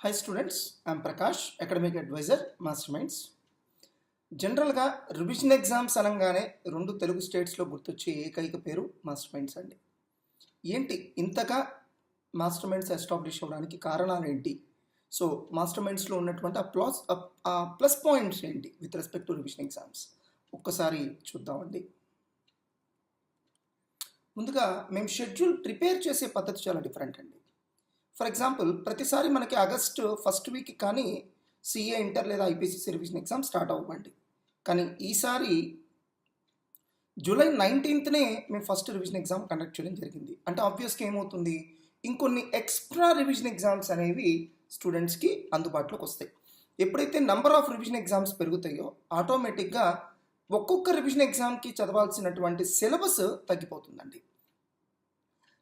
Hi students, I am Prakash, Academic Advisor, Masterminds. జనరల్గా revision exams అనగానే రెండు తెలుగు స్టేట్స్లో గుర్తొచ్చే ఏకైక పేరు మాస్టర్ మైండ్స్ అండి. ఏంటి ఇంతగా మాస్టర్ మైండ్స్ ఎస్టాబ్లిష్ అవ్వడానికి కారణాలు ఏంటి? సో మాస్టర్ మైండ్స్లో ఉన్నటువంటి ఆ ప్లస్ పాయింట్స్ ఏంటి with respect to revision exams ఒక్కసారి చూద్దామండి. ముందుగా మేము షెడ్యూల్ ప్రిపేర్ చేసే పద్ధతి చాలా డిఫరెంట్ అండి. ఫర్ ఎగ్జాంపుల్ ప్రతిసారి మనకి ఆగస్ట్ ఫస్ట్ వీక్ కానీ సిఏ ఇంటర్ లేదా ఐపీసీసీ రివిజన్ ఎగ్జామ్ స్టార్ట్ అవ్వండి. కానీ ఈసారి జూలై 19th మేము ఫస్ట్ రివిజన్ ఎగ్జామ్ కండక్ట్ చేయడం జరిగింది. అంటే ఆబ్వియస్గా ఏమవుతుంది, ఇంకొన్ని ఎక్స్ట్రా రివిజన్ ఎగ్జామ్స్ అనేవి స్టూడెంట్స్కి అందుబాటులోకి వస్తాయి. ఎప్పుడైతే నంబర్ ఆఫ్ రివిజన్ ఎగ్జామ్స్ పెరుగుతాయో ఆటోమేటిక్గా ఒక్కొక్క రివిజన్ ఎగ్జామ్కి చదవాల్సినటువంటి సిలబస్ తగ్గిపోతుందండి.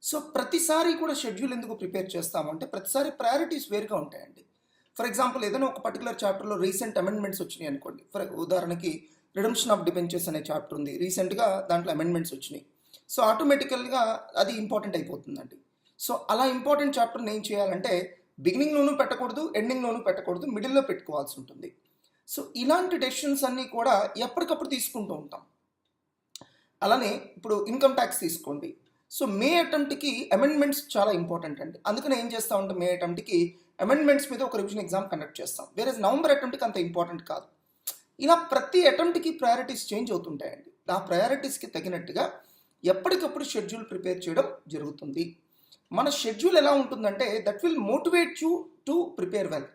సో ప్రతిసారి కూడా షెడ్యూల్ ఎందుకు ప్రిపేర్ చేస్తామంటే ప్రతిసారి ప్రయారిటీస్ వేరుగా ఉంటాయండి. ఫర్ ఎగ్జాంపుల్ ఏదైనా ఒక పర్టికులర్ చాప్టర్లో రీసెంట్ అమెండ్మెంట్స్ వచ్చినాయి అనుకోండి. ఉదాహరణకి రిడమ్షన్ ఆఫ్ డిబెంచర్స్ అనే చాప్టర్ ఉంది, రీసెంట్గా దాంట్లో అమెండ్మెంట్స్ వచ్చినాయి. సో ఆటోమేటికల్గా అది ఇంపార్టెంట్ అయిపోతుందండి. సో అలా ఇంపార్టెంట్ చాప్టర్ని ఏం చేయాలంటే బిగినింగ్లోనూ పెట్టకూడదు, ఎండింగ్లోనూ పెట్టకూడదు, మిడిల్లో పెట్టుకోవాల్సి ఉంటుంది. సో ఇలాంటి డెసిషన్స్ అన్నీ కూడా ఎప్పటికప్పుడు తీసుకుంటూ ఉంటాం. అలానే ఇప్పుడు ఇన్కమ్ ట్యాక్స్ తీసుకోండి. సో మే అటెంప్ట్కి అమెండ్మెంట్స్ చాలా ఇంపార్టెంట్ అండి. అందుకని ఏం చేస్తామంటే మే అటెంప్ట్కి అమెండ్మెంట్స్ మీద ఒక రివిజన్ ఎగ్జామ్ కండక్ట్ చేస్తాం. వేరే నవంబర్ అటెంప్ట్కి అంత ఇంపార్టెంట్ కాదు. ఇలా ప్రతి అటెంప్ట్కి ప్రయారిటీస్ చేంజ్ అవుతుంటాయండి. ఆ ప్రయారిటీస్కి తగినట్టుగా ఎప్పటికప్పుడు షెడ్యూల్ ప్రిపేర్ చేయడం జరుగుతుంది. మన షెడ్యూల్ ఎలా ఉంటుందంటే that will motivate you to prepare well.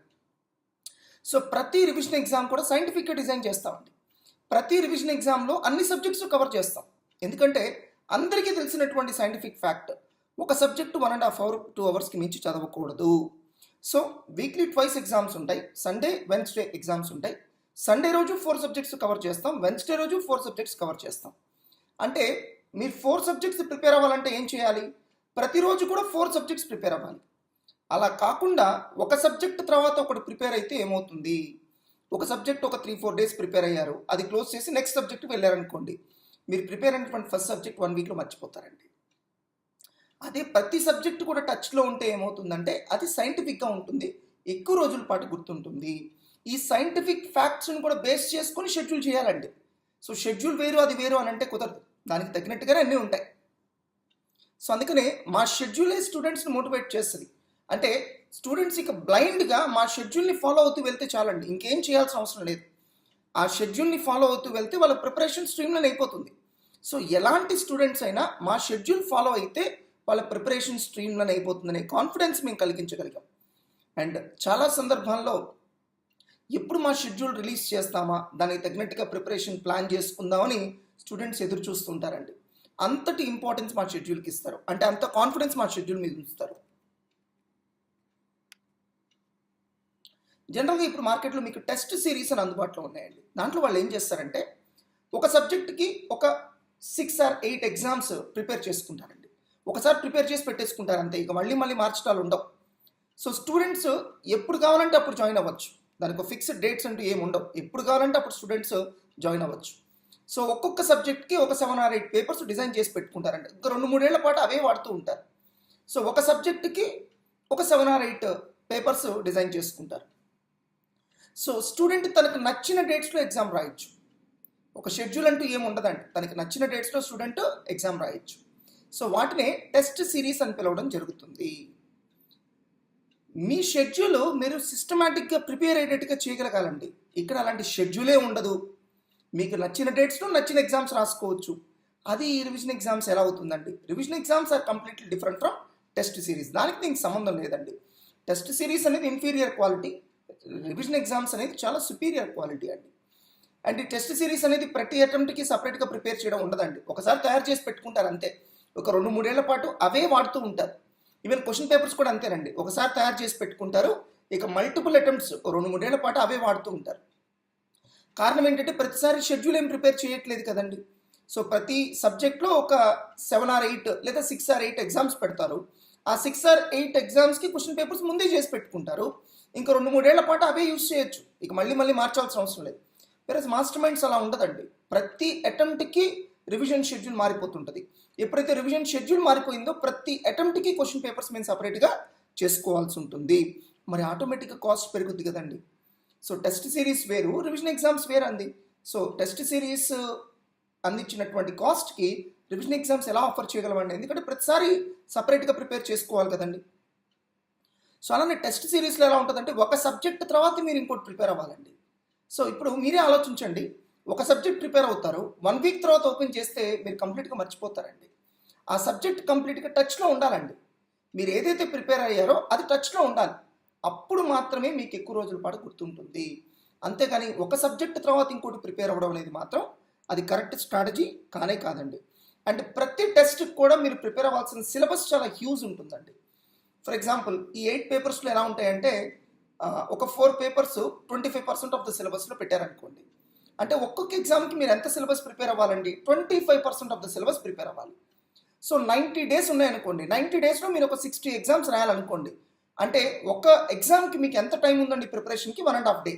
So ప్రతి రివిజన్ ఎగ్జామ్ కూడా సైంటిఫిక్గా డిజైన్ చేస్తామండి. ప్రతి రివిజన్ ఎగ్జామ్లో అన్ని సబ్జెక్ట్స్ కవర్ చేస్తాం. ఎందుకంటే అందరికీ తెలిసినటువంటి సైంటిఫిక్ ఫ్యాక్ట్, ఒక సబ్జెక్టు 1.5 hours 2 hours మించి చదవకూడదు. సో వీక్లీ ట్వైస్ ఎగ్జామ్స్ ఉంటాయి. సండే వెన్స్డే ఎగ్జామ్స్ ఉంటాయి. సండే రోజు 4 subjects కవర్ చేస్తాం, వెన్స్డే రోజు 4 subjects కవర్ చేస్తాం. అంటే మీరు 4 subjects ప్రిపేర్ అవ్వాలంటే ఏం చేయాలి, ప్రతిరోజు కూడా 4 subjects ప్రిపేర్ అవ్వాలి. అలా కాకుండా ఒక సబ్జెక్ట్ తర్వాత ఒకటి ప్రిపేర్ అయితే ఏమవుతుంది, ఒక సబ్జెక్ట్ ఒక 3-4 days ప్రిపేర్ అయ్యారు, అది క్లోజ్ చేసి నెక్స్ట్ సబ్జెక్ట్ వెళ్ళారనుకోండి, మీరు ప్రిపేర్ అయినటువంటి ఫస్ట్ సబ్జెక్ట్ 1 weekలో మర్చిపోతారండి. అదే ప్రతి సబ్జెక్ట్ కూడా టచ్లో ఉంటే ఏమవుతుందంటే అది సైంటిఫిక్గా ఉంటుంది, ఎక్కువ రోజుల పాటు గుర్తుంటుంది. ఈ సైంటిఫిక్ ఫ్యాక్ట్స్ని కూడా బేస్ చేసుకొని షెడ్యూల్ చేయాలండి. సో షెడ్యూల్ వేరు అది వేరు అని అంటే కుదరదు, దానికి తగినట్టుగానే అన్నీ ఉంటాయి. సో అందుకనే మా షెడ్యూలే స్టూడెంట్స్ని మోటివేట్ చేస్తుంది. అంటే స్టూడెంట్స్ ఇక బ్లైండ్గా మా షెడ్యూల్ని ఫాలో అవుతూ వెళ్తే చాలండి, ఇంకేం చేయాల్సిన అవసరం లేదు. ఆ షెడ్యూల్ని ఫాలో అవుతూ వెళ్తే వాళ్ళ ప్రిపరేషన్ స్ట్రీమ్లైన్ అయిపోతుంది. సో ఎలాంటి స్టూడెంట్స్ అయినా మా షెడ్యూల్ ఫాలో అయితే వాళ్ళ ప్రిపరేషన్ స్ట్రీమ్లైన్ అయిపోతుందనే కాన్ఫిడెన్స్ మేము కలిగించగలిగాం. అండ్ చాలా సందర్భాల్లో ఎప్పుడు మా షెడ్యూల్ రిలీజ్ చేస్తామా, దానికి తగినట్టుగా ప్రిపరేషన్ ప్లాన్ చేసుకుందామని స్టూడెంట్స్ ఎదురు చూస్తుంటారండి. అంతటి ఇంపార్టెన్స్ మా షెడ్యూల్కి ఇస్తారు, అంటే అంత కాన్ఫిడెన్స్ మా షెడ్యూల్ మీద ఉంచుతారు. జనరల్గా ఇప్పుడు మార్కెట్లో మీకు టెస్ట్ సిరీస్ అని అందుబాటులో ఉన్నాయండి. దాంట్లో వాళ్ళు ఏం చేస్తారంటే ఒక సబ్జెక్ట్కి ఒక 6 or 8 ఎగ్జామ్స్ ప్రిపేర్ చేసుకుంటారండి. ఒకసారి ప్రిపేర్ చేసి పెట్టేసుకుంటారు అంతే, ఇక మళ్ళీ మార్చడాలు ఉండవు. సో స్టూడెంట్స్ ఎప్పుడు కావాలంటే అప్పుడు జాయిన్ అవ్వచ్చు, దానికి ఒక ఫిక్స్డ్ డేట్స్ అంటూ ఏమి ఉండవు, ఎప్పుడు కావాలంటే అప్పుడు స్టూడెంట్స్ జాయిన్ అవ్వచ్చు. సో ఒక్కొక్క సబ్జెక్ట్కి ఒక 7 or 8 పేపర్స్ డిజైన్ చేసి పెట్టుకుంటారండి. ఒక 2-3 ఏళ్ల పాటు అవే వాడుతూ ఉంటారు. సో ఒక సబ్జెక్ట్కి ఒక 7 or 8 పేపర్స్ డిజైన్ చేసుకుంటారు. సో స్టూడెంట్ తనకు నచ్చిన డేట్స్లో ఎగ్జామ్ రాయొచ్చు. ఒక షెడ్యూల్ అంటూ ఏమి ఉండదండి, తనకి నచ్చిన డేట్స్లో స్టూడెంట్ ఎగ్జామ్ రాయొచ్చు. సో వాటినే టెస్ట్ సిరీస్ అని పిలవడం జరుగుతుంది. మీ షెడ్యూల్ మీరు సిస్టమేటిక్గా ప్రిపేర్ అయ్యేటట్టుగా చేయగలగాలండి. ఇక్కడ అలాంటి షెడ్యూలే ఉండదు, మీకు నచ్చిన డేట్స్లో నచ్చిన ఎగ్జామ్స్ రాసుకోవచ్చు. అది రివిజన్ ఎగ్జామ్స్ ఎలా అవుతుందండి? Revision exams are completely different from test series. దానికి దీనికి సంబంధం లేదండి. టెస్ట్ సిరీస్ అనేది ఇన్ఫీరియర్ క్వాలిటీ, రివిజన్ ఎగ్జామ్స్ అనేది చాలా సుపీరియర్ క్వాలిటీ అండి. అండ్ ఈ టెస్ట్ సిరీస్ అనేది ప్రతి అటెంప్ట్కి సపరేట్గా ప్రిపేర్ చేయడం ఉండదండి. ఒకసారి తయారు చేసి పెట్టుకుంటారు అంతే, ఒక 2-3 ఏళ్ల పాటు అవే వాడుతూ ఉంటారు. ఈవెన్ క్వశ్చన్ పేపర్స్ కూడా అంతేనండి, ఒకసారి తయారు చేసి పెట్టుకుంటారు, ఇక మల్టిపుల్ అటెంప్ట్స్ 2-3 ఏళ్ల పాటు అవే వాడుతూ ఉంటారు. కారణం ఏంటంటే ప్రతిసారి షెడ్యూల్ ఏం ప్రిపేర్ చేయట్లేదు కదండి. సో ప్రతి సబ్జెక్ట్లో ఒక 7 or 8 లేదా 6 or 8 ఎగ్జామ్స్ పెడతారు. ఆ 6 or 8 ఎగ్జామ్స్కి క్వశ్చన్ పేపర్స్ ముందే చేసి పెట్టుకుంటారు, ఇంకా 2-3 ఏళ్ల పాటు అవే యూజ్ చేయొచ్చు, ఇక మళ్ళీ మార్చాల్సిన అవసరం లేదు. వేరే మాస్టర్ మైండ్స్ అలా ఉండదండి. ప్రతి అటెంప్ట్కి రివిజన్ షెడ్యూల్ మారిపోతుంటుంది. ఎప్పుడైతే రివిజన్ షెడ్యూల్ మారిపోయిందో ప్రతి అటెంప్ట్కి క్వశ్చన్ పేపర్స్ మేము సపరేట్గా చేసుకోవాల్సి ఉంటుంది. మరి ఆటోమేటిక్గా కాస్ట్ పెరుగుద్ది కదండి. సో టెస్ట్ సిరీస్ వేరు, రివిజన్ ఎగ్జామ్స్ వేరు అంది. సో టెస్ట్ సిరీస్ అందించినటువంటి కాస్ట్కి రివిజన్ ఎగ్జామ్స్ ఎలా ఆఫర్ చేయగలమండి? ఎందుకంటే ప్రతిసారి సపరేట్గా ప్రిపేర్ చేసుకోవాలి కదండి. సో అలానే టెస్ట్ సిరీస్లో ఎలా ఉంటుందంటే ఒక సబ్జెక్ట్ తర్వాత మీరు ఇంకోటి ప్రిపేర్ అవ్వాలండి. సో ఇప్పుడు మీరే ఆలోచించండి, ఒక సబ్జెక్ట్ ప్రిపేర్ అవుతారు, 1 వీక్ తర్వాత ఓపెన్ చేస్తే మీరు కంప్లీట్గా మర్చిపోతారండి. ఆ సబ్జెక్ట్ కంప్లీట్గా టచ్లో ఉండాలండి. మీరు ఏదైతే ప్రిపేర్ అయ్యారో అది టచ్లో ఉండాలి. అప్పుడు మాత్రమే మీకు ఎక్కువ రోజుల పాటు గుర్తుంటుంది. అంతేగాని ఒక సబ్జెక్ట్ తర్వాత ఇంకోటి ప్రిపేర్ అవ్వడం అనేది మాత్రం అది కరెక్ట్ స్ట్రాటజీ కానే కాదండి. అండ్ ప్రతి టెస్ట్కి కూడా మీరు ప్రిపేర్ అవ్వాల్సిన సిలబస్ చాలా హ్యూజ్ ఉంటుందండి. ఫర్ ఎగ్జాంపుల్ ఈ 8 పేపర్స్లో ఎలా ఉంటాయంటే ఒక 4 పేపర్స్ 25% ఆఫ్ ద సిలబస్లో పెట్టారనుకోండి. అంటే ఒక్కొక్క ఎగ్జామ్కి మీరు ఎంత సిలబస్ ప్రిపేర్ అవ్వాలండి? 25% ఆఫ్ ద సిలబస్ ప్రిపేర్ అవ్వాలి. సో 90 డేస్ ఉన్నాయనుకోండి, 90 డేస్లో మీరు ఒక 60 ఎగ్జామ్స్ రాయాలనుకోండి. అంటే ఒక ఎగ్జామ్కి మీకు ఎంత టైం ఉందండి ప్రిపరేషన్కి? 1.5 డే.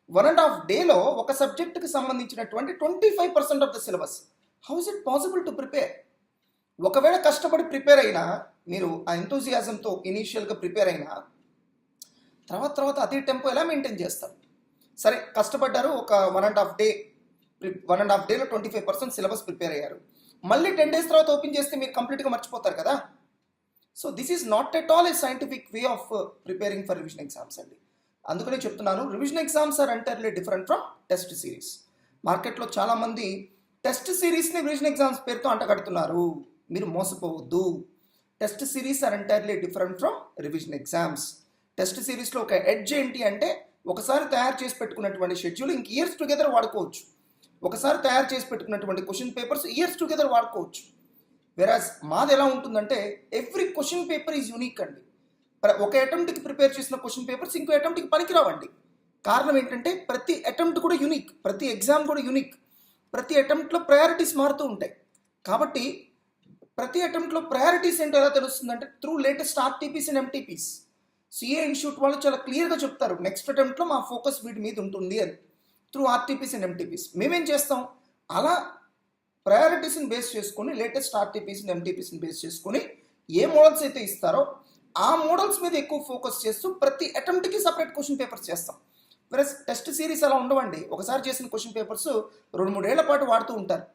1.5 డేలో ఒక సబ్జెక్టుకి సంబంధించినటువంటి 25% of the syllabus. How is it possible to prepare? ఒకవేళ కష్టపడి ప్రిపేర్ అయినా, మీరు ఆ ఎంతూజియాజంతో ఇనీషియల్గా ప్రిపేర్ అయినా తర్వాత అదే టెంపో ఎలా మెయింటైన్ చేస్తారు? సరే కష్టపడ్డారు, ఒక 1.5 డేలో 25% సిలబస్ ప్రిపేర్ అయ్యారు, మళ్ళీ 10 డేస్ తర్వాత ఓపెన్ చేస్తే మీరు కంప్లీట్గా మర్చిపోతారు కదా. So this is not at all a scientific way of preparing for revision exams అండి. అందుకనే చెప్తున్నాను, revision exams are entirely different from test series. మార్కెట్లో చాలామంది టెస్ట్ సిరీస్ని రివిజన్ ఎగ్జామ్స్ పేరుతో అంటగడుతున్నారు. మీరు మోసపోవద్దు. Test series are entirely different from revision exams. Test సిరీస్లో ఒక ఎడ్జ్ ఏంటి అంటే, ఒకసారి తయారు చేసి పెట్టుకున్నటువంటి షెడ్యూల్ ఇంక ఇయర్స్ టుగెదర్ వాడుకోవచ్చు. ఒకసారి తయారు చేసి పెట్టుకున్నటువంటి క్వశ్చన్ పేపర్స్ ఇయర్స్ టుగెదర్ వాడుకోవచ్చు. వెరాజ్ మాది ఎలా ఉంటుందంటే, every question paper is unique అండి. ఒక అటెంప్ట్కి ప్రిపేర్ చేసిన క్వశ్చన్ పేపర్స్ ఇంకో అటెంప్ట్కి పనికిరావండి. కారణం ఏంటంటే ప్రతి అటెంప్ట్ కూడా యూనిక్, ప్రతి ఎగ్జామ్ కూడా యూనిక్, ప్రతి అటెంప్ట్లో ప్రయారిటీస్ మారుతూ ఉంటాయి. కాబట్టి ప్రతి అటెంప్ట్లో ప్రయారిటీస్ ఏంటో ఎలా తెలుస్తుందంటే, through latest RTPs and MTPs. CA institute వాళ్ళు చాలా క్లియర్గా చెప్తారు, నెక్స్ట్ అటెంప్ట్లో మా ఫోకస్ వీటి మీద ఉంటుంది అని. త్రూ ఆర్టీపీస్ అండ్ ఎంటీపీస్ మేమేం చేస్తాం, అలా ప్రయారిటీస్ని బేస్ చేసుకొని, లేటెస్ట్ ఆర్టీపీస్ని ఎంటీపీస్ని బేస్ చేసుకొని ఏ మోడల్స్ అయితే ఇస్తారో ఆ మోడల్స్ మీద ఎక్కువ ఫోకస్ చేస్తూ ప్రతి అటెంప్ట్కి సపరేట్ క్వశ్చన్ పేపర్స్ చేస్తాం. ప్లస్ టెస్ట్ సిరీస్ అలా ఉండవండి. ఒకసారి చేసిన క్వశ్చన్ పేపర్స్ 2-3 ఏళ్ల పాటు వాడుతూ ఉంటారు.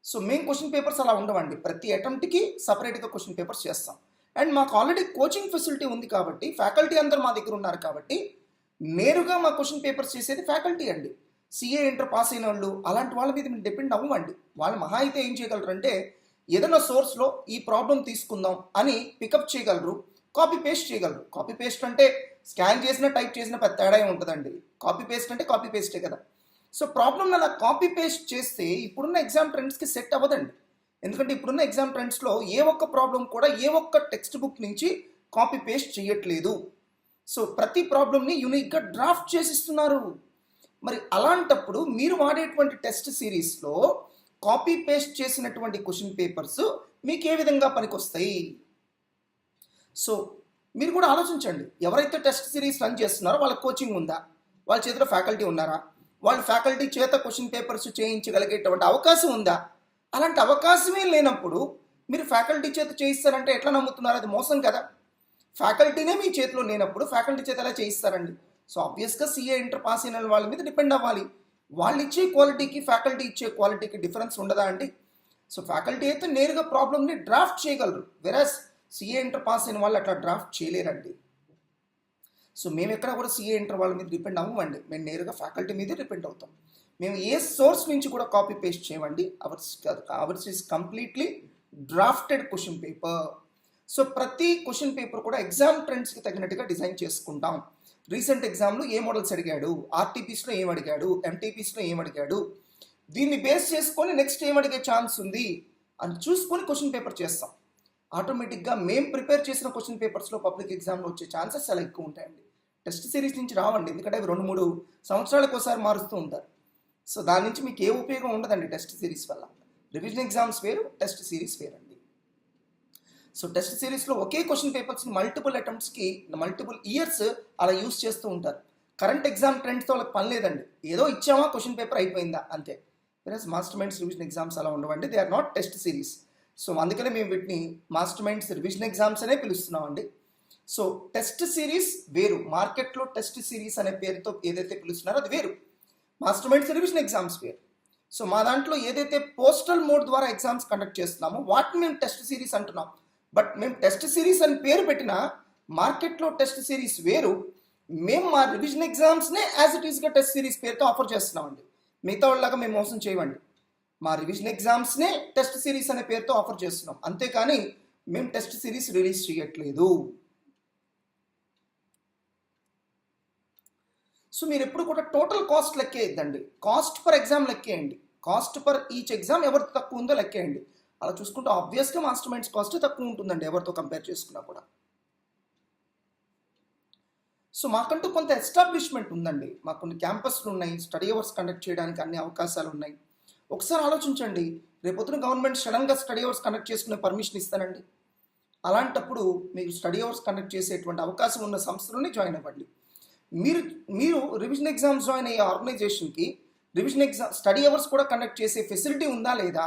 సో మేము క్వశ్చన్ పేపర్స్ అలా ఉండవండి. ప్రతి అటెంప్ట్కి సపరేట్గా క్వశ్చన్ పేపర్స్ చేస్తాం. అండ్ మాకు ఆల్రెడీ కోచింగ్ ఫెసిలిటీ ఉంది కాబట్టి, ఫ్యాకల్టీ అందరూ మా దగ్గర ఉన్నారు కాబట్టి, నేరుగా మా క్వశ్చన్ పేపర్స్ చేసేది ఫ్యాకల్టీ అండి. సిఏ ఇంటర్ పాస్ అయిన వాళ్ళు అలాంటి వాళ్ళ మీద మేము డిపెండ్ అవ్వండి. వాళ్ళు మహా అయితే ఏం చేయగలరంటే, ఏదైనా సోర్స్లో ఈ ప్రాబ్లం తీసుకుందాం అని పికప్ చేయగలరు, కాపీ పేస్ట్ చేయగలరు. కాపీ పేస్ట్ అంటే స్కాన్ చేసినా టైప్ చేసినా పెద్ద తేడా ఉంటుందండి. కాపీ పేస్ట్ అంటే కాపీ పేస్టే కదా. సో ప్రాబ్లమ్ అలా కాపీ పేస్ట్ చేస్తే ఇప్పుడున్న ఎగ్జామ్ ట్రెండ్స్కి సెట్ అవ్వదండి. ఎందుకంటే ఇప్పుడున్న ఎగ్జామ్ ట్రెండ్స్లో ఏ ఒక్క ప్రాబ్లం కూడా ఏ ఒక్క టెక్స్ట్ బుక్ నుంచి కాపీ పేస్ట్ చేయట్లేదు. సో ప్రతి ప్రాబ్లమ్ని యూనిక్గా డ్రాఫ్ట్ చేసిస్తున్నారు. మరి అలాంటప్పుడు మీరు వాడేటువంటి టెస్ట్ సిరీస్లో కాపీ పేస్ట్ చేసినటువంటి క్వశ్చన్ పేపర్స్ మీకు ఏ విధంగా పనికొస్తాయి? సో మీరు కూడా ఆలోచించండి. ఎవరైతే టెస్ట్ సిరీస్ రన్ చేస్తున్నారో వాళ్ళకి కోచింగ్ ఉందా? వాళ్ళ చేతిలో ఫ్యాకల్టీ ఉన్నారా? వాళ్ళ ఫ్యాకల్టీ చేత క్వశ్చన్ పేపర్స్ చేయించగలిగేటువంటి అవకాశం ఉందా? అలాంటి అవకాశమే లేనప్పుడు మీరు ఫ్యాకల్టీ చేత చేయిస్తారంటే ఎట్లా నమ్ముతున్నారు? అది మోసం కదా. ఫ్యాకల్టీనే మీ చేతిలో లేనప్పుడు ఫ్యాకల్టీ చేత ఎలా చేయిస్తారండి? సో ఆబ్వియస్గా సిఏ ఇంటర్ పాస్ అయిన వాళ్ళ మీద డిపెండ్ అవ్వాలి. వాళ్ళు ఇచ్చే క్వాలిటీకి ఫ్యాకల్టీ ఇచ్చే క్వాలిటీకి డిఫరెన్స్ ఉండదా అండి? సో ఫ్యాకల్టీ అయితే నేరుగా ప్రాబ్లమ్ని డ్రాఫ్ట్ చేయగలరు, వెరాస్ సిఏ ఇంటర్ పాస్ అయిన వాళ్ళు అట్లా డ్రాఫ్ట్ చేయలేరండి. సో మేము ఎక్కడ కూడా సిఏ ఇంటర్ వాళ్ళ మీద డిపెండ్ అవ్వండి. మేము నేరుగా ఫ్యాకల్టీ మీదే డిపెండ్ అవుతాం. మేము ఏ సోర్స్ నుంచి కూడా కాపీ పేస్ట్ చేయమండి. Hours is completely drafted question paper. So ప్రతి క్వశ్చన్ పేపర్ కూడా ఎగ్జామ్ ట్రెండ్స్కి తగినట్టుగా డిజైన్ చేసుకుంటాం. రీసెంట్ ఎగ్జామ్లో ఏ మోడల్స్ అడిగాడు, ఆర్టీపీస్లో ఏం అడిగాడు, ఎంటీపీస్లో ఏం అడిగాడు, దీన్ని బేస్ చేసుకొని నెక్స్ట్ ఏం అడిగే ఛాన్స్ ఉంది అని చూసుకొని క్వశ్చన్ పేపర్ చేస్తాం. ఆటోమేటిక్గా మేము ప్రిపేర్ చేసిన క్వశ్చన్ పేపర్స్లో పబ్లిక్ ఎగ్జామ్లో వచ్చే ఛాన్సెస్ చాలా ఎక్కువ ఉంటాయండి. టెస్ట్ సిరీస్ నుంచి రావండి, ఎందుకంటే అవి 2-3 సంవత్సరాలకు ఒకసారి మారుస్తూ ఉంటారు. సో దాని నుంచి మీకు ఏ ఉపయోగం ఉండదండి టెస్ట్ సిరీస్ వల్ల. రివిజన్ ఎగ్జామ్స్ వేరు, టెస్ట్ సిరీస్ వేరండి. సో టెస్ట్ సిరీస్లో ఒకే క్వశ్చన్ పేపర్స్ని మల్టిపుల్ అటెంప్ట్స్కి మల్టిపుల్ ఇయర్స్ అలా యూస్ చేస్తూ ఉంటారు. కరెంట్ ఎగ్జామ్ ట్రెండ్స్తో వాళ్ళకి పని లేదండి. ఏదో ఇచ్చామా క్వశ్చన్ పేపర్ అయిపోయిందా అంతే. Plus master minds revision exams అలా ఉండవండి. They are not test series. So అందుకనే మేము వీటిని మాస్టర్ మైండ్స్ రివిజన్ ఎగ్జామ్స్ అనే పిలుస్తున్నామండి. సో టెస్ట్ సిరీస్ వేరు, మార్కెట్లో టెస్ట్ సిరీస్ అనే పేరుతో ఏదైతే పిలుస్తున్నారో అది వేరు, మాస్టర్ మైండ్స్ రివిజన్ ఎగ్జామ్స్ వేరు. సో మా దాంట్లో ఏదైతే పోస్టల్ మోడ్ ద్వారా ఎగ్జామ్స్ కండక్ట్ చేస్తున్నామో వాటిని మేము టెస్ట్ సిరీస్ అంటున్నాం. బట్ మేము టెస్ట్ సిరీస్ అని పేరు పెట్టిన మార్కెట్లో టెస్ట్ సిరీస్ వేరు, మేము మా రివిజన్ ఎగ్జామ్స్నే యాజ్ ఇట్ ఈస్గా టెస్ట్ సిరీస్ పేరుతో ఆఫర్ చేస్తున్నామండి. మిగతా వాళ్ళలాగా మేము మోసం చేయమండి. మా రివిజన్ ఎగ్జామ్స్నే టెస్ట్ సిరీస్ అనే పేరుతో ఆఫర్ చేస్తున్నాం, అంతేకాని మేము టెస్ట్ సిరీస్ రిలీజ్ చేయట్లేదు. సో మీరు ఎప్పుడు కూడా టోటల్ కాస్ట్ లెక్కేయద్దండి, కాస్ట్ పర్ ఎగ్జామ్ లెక్కేయండి. కాస్ట్ పర్ ఈచ్ ఎగ్జామ్ ఎవరికి తక్కువ ఉందో లెక్కేయండి. అలా చూసుకుంటే ఆబ్వియస్గా మాస్టర్ మైండ్స్ కాస్ట్ తక్కువ ఉంటుందండి ఎవరితో కంపేర్ చేసుకున్నా కూడా. సో మాకంటూ కొంత ఎస్టాబ్లిష్మెంట్ ఉందండి, మాకు కొన్ని క్యాంపస్లు ఉన్నాయి, స్టడీ అవర్స్ కండక్ట్ చేయడానికి అన్ని అవకాశాలు ఉన్నాయి. ఒకసారి ఆలోచించండి, రేపొద్దున గవర్నమెంట్ సడన్గా స్టడీ అవర్స్ కండక్ట్ చేసుకునే పర్మిషన్ ఇస్తానండి. అలాంటప్పుడు మీరు స్టడీ అవర్స్ కండక్ట్ చేసేటువంటి అవకాశం ఉన్న సంస్థలోనే జాయిన్ అవ్వండి. మీరు రివిజన్ ఎగ్జామ్స్ జాయిన్ అయ్యే ఆర్గనైజేషన్కి రివిజన్ ఎగ్జామ్ స్టడీ అవర్స్ కూడా కండక్ట్ చేసే ఫెసిలిటీ ఉందా లేదా,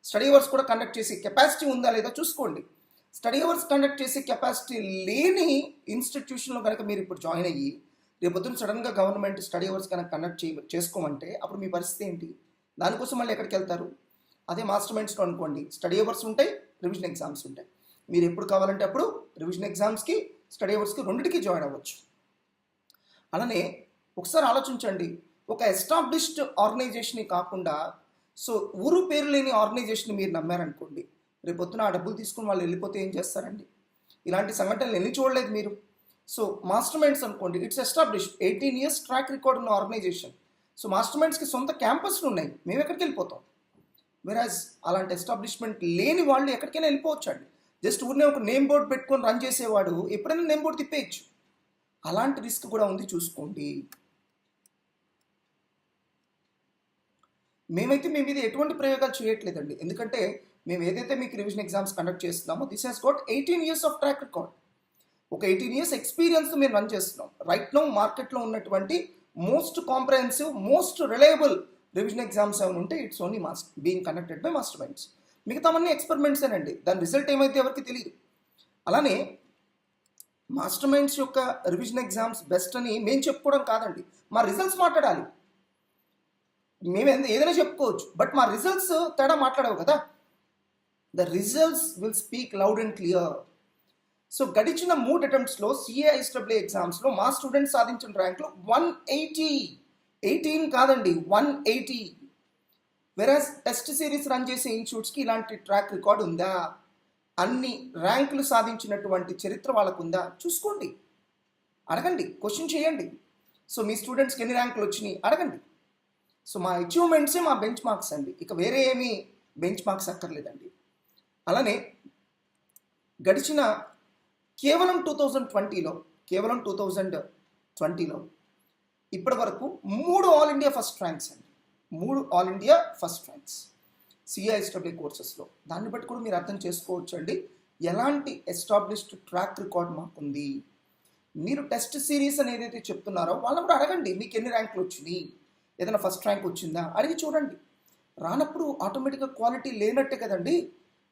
స్టడీ అవర్స్ కూడా కండక్ట్ చేసే కెపాసిటీ ఉందా లేదా చూసుకోండి. స్టడీ అవర్స్ కండక్ట్ చేసే కెపాసిటీ లేని ఇన్స్టిట్యూషన్లో కనుక మీరు ఇప్పుడు జాయిన్ అయ్యి రేపొద్దున సడన్గా గవర్నమెంట్ స్టడీ అవర్స్ కనుక కండక్ట్ చేసుకోమంటే అప్పుడు మీ పరిస్థితి ఏంటి? దానికోసం మళ్ళీ ఎక్కడికి వెళ్తారు? అదే మాస్టర్ మైండ్స్లో అనుకోండి, స్టడీ అవర్స్ ఉంటాయి, రివిజన్ ఎగ్జామ్స్ ఉంటాయి. మీరు ఎప్పుడు కావాలంటే అప్పుడు రివిజన్ ఎగ్జామ్స్కి స్టడీ అవర్స్కి రెండింటికి జాయిన్ అవ్వచ్చు. అలానే ఒకసారి ఆలోచించండి, ఒక ఎస్టాబ్లిష్డ్ ఆర్గనైజేషన్ కాకుండా సో ఊరు పేరు లేని ఆర్గనైజేషన్ మీరు నమ్మారనుకోండి, రేపొద్దున ఆ డబ్బులు తీసుకుని వాళ్ళు వెళ్ళిపోతే ఏం చేస్తారండి? ఇలాంటి సంఘటనలు ఎన్ని చూడలేదు మీరు? సో మాస్టర్ మైండ్స్ అనుకోండి, it's established 18 years track record ఉన్న ఆర్గనైజేషన్. సో మాస్టర్ మైండ్స్కి సొంత క్యాంపస్లు ఉన్నాయి, మేము ఎక్కడికి వెళ్ళిపోతాం? వెరాజ్ అలాంటి ఎస్టాబ్లిష్మెంట్ లేని వాళ్ళు ఎక్కడికైనా వెళ్ళిపోవచ్చు అండి. జస్ట్ ఊరినే ఒక నేమ్ బోర్డు పెట్టుకొని రన్ చేసేవాడు ఎప్పుడైనా నేమ్ బోర్డు తిప్పేయచ్చు. అలాంటి రిస్క్ కూడా ఉంది, చూసుకోండి. మేమైతే మీ మీద ఎటువంటి ప్రయోగాలు చేయట్లేదండి, ఎందుకంటే మేము ఏదైతే మీకు రివిజన్ ఎగ్జామ్స్ కండక్ట్ చేస్తున్నామో this has got 18 years of track record. ఒక 18 years ఎక్స్పీరియన్స్ మేము రన్ చేస్తున్నాం. రైట్ నౌ మార్కెట్లో ఉన్నటువంటి most comprehensive, most reliable revision exams ఏమైనా ఉంటే it's only being conducted by Master Minds. మిగతావన్నీ ఎక్స్పెరిమెంట్సేనండి, దాని రిజల్ట్ ఏమైతే ఎవరికి తెలియదు. అలానే మాస్టర్ మైండ్స్ యొక్క రివిజన్ ఎగ్జామ్స్ బెస్ట్ అని మేము చెప్పుకోవడం కాదండి, మా రిజల్ట్స్ మాట్లాడాలి. మేము ఏదైనా చెప్పుకోవచ్చు, బట్ మా రిజల్ట్స్ తేడా మాట్లాడవు కదా. The results will speak loud and clear. So గడిచిన 3 అటెంప్ట్స్లో CAISEE ఎగ్జామ్స్లో మా స్టూడెంట్స్ సాధించిన ర్యాంకులు 180, 18 కాదండి 180. వెరాజ్ టెస్ట్ సిరీస్ రన్ చేసే ఇన్స్టిట్యూట్స్కి ఇలాంటి ట్రాక్ రికార్డ్ ఉందా? అన్ని ర్యాంకులు సాధించినటువంటి చరిత్ర వాళ్ళకు ఉందా? చూసుకోండి, అడగండి, క్వశ్చన్ చేయండి. సో మీ స్టూడెంట్స్కి ఎన్ని ర్యాంకులు వచ్చినాయి అడగండి. సో మా అచీవ్మెంట్సే మా బెంచ్ మార్క్స్ అండి, ఇక వేరే ఏమీ బెంచ్ మార్క్స్ అక్కర్లేదండి. అలానే గడిచిన కేవలం 2020లో ఇప్పటి వరకు 3 ఆల్ ఇండియా ఫస్ట్ ర్యాంక్స్ అండి, 3 all India first ranks CAISEE కోర్సెస్లో. దాన్ని బట్టి కూడా మీరు అర్థం చేసుకోవచ్చు అండి ఎలాంటి ఎస్టాబ్లిష్డ్ ట్రాక్ రికార్డ్ మాకుంది. మీరు టెస్ట్ సిరీస్ అని ఏదైతే చెప్తున్నారో వాళ్ళని కూడా అడగండి, మీకు ఎన్ని ర్యాంకులు వచ్చినాయి, ఏదైనా ఫస్ట్ ర్యాంక్ వచ్చిందా అడిగి చూడండి. రానప్పుడు ఆటోమేటిక్గా క్వాలిటీ లేనట్టే కదండి.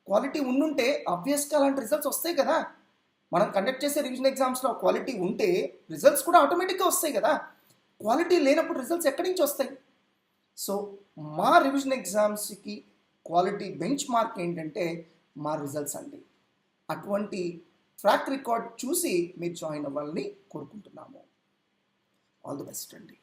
క్వాలిటీ ఉండుంటే ఆబ్వియస్గా అలాంటి రిజల్ట్స్ వస్తాయి కదా. మనం కండక్ట్ చేసే రివిజన్ ఎగ్జామ్స్లో క్వాలిటీ ఉంటే రిజల్ట్స్ కూడా ఆటోమేటిక్గా వస్తాయి కదా. క్వాలిటీ లేనప్పుడు రిజల్ట్స్ ఎక్కడి నుంచి వస్తాయి? సో మా రివిజన్ ఎగ్జామ్స్కి క్వాలిటీ బెంచ్ మార్క్ ఏంటంటే మా రిజల్ట్స్ అండి. అటువంటి ట్రాక్ రికార్డ్ చూసి మీరు జాయిన్ అవ్వాలని కోరుకుంటున్నాము. ఆల్ ది బెస్ట్ అండి.